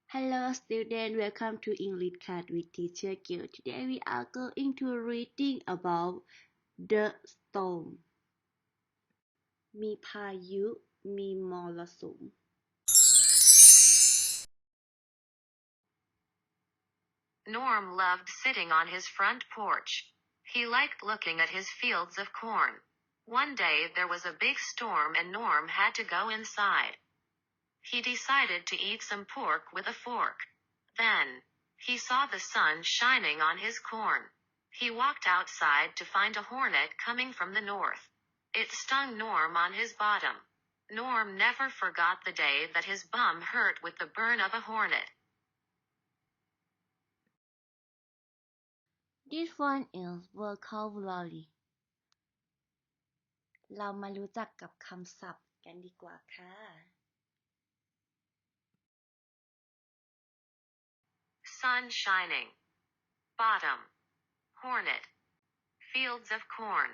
Hello student, welcome to English class with teacher Gil. Today we are going to reading about the storm. มีพายุ มีมรสุม Norm loved sitting on his front porch. He liked looking at his fields of corn. One day there was a big storm and Norm had to go inside. He decided to eat some pork with a fork. Then, he saw the sun shining on his corn. He walked outside to find a hornet coming from the north. It stung Norm on his bottom. Norm never forgot the day that his bum hurt with the burn of a hornet. This one is vocabulary. เรามารู้จักกับคำศัพท์กันดีกว่าค่ะ Sun shining. Bottom. Hornet. Fields of corn.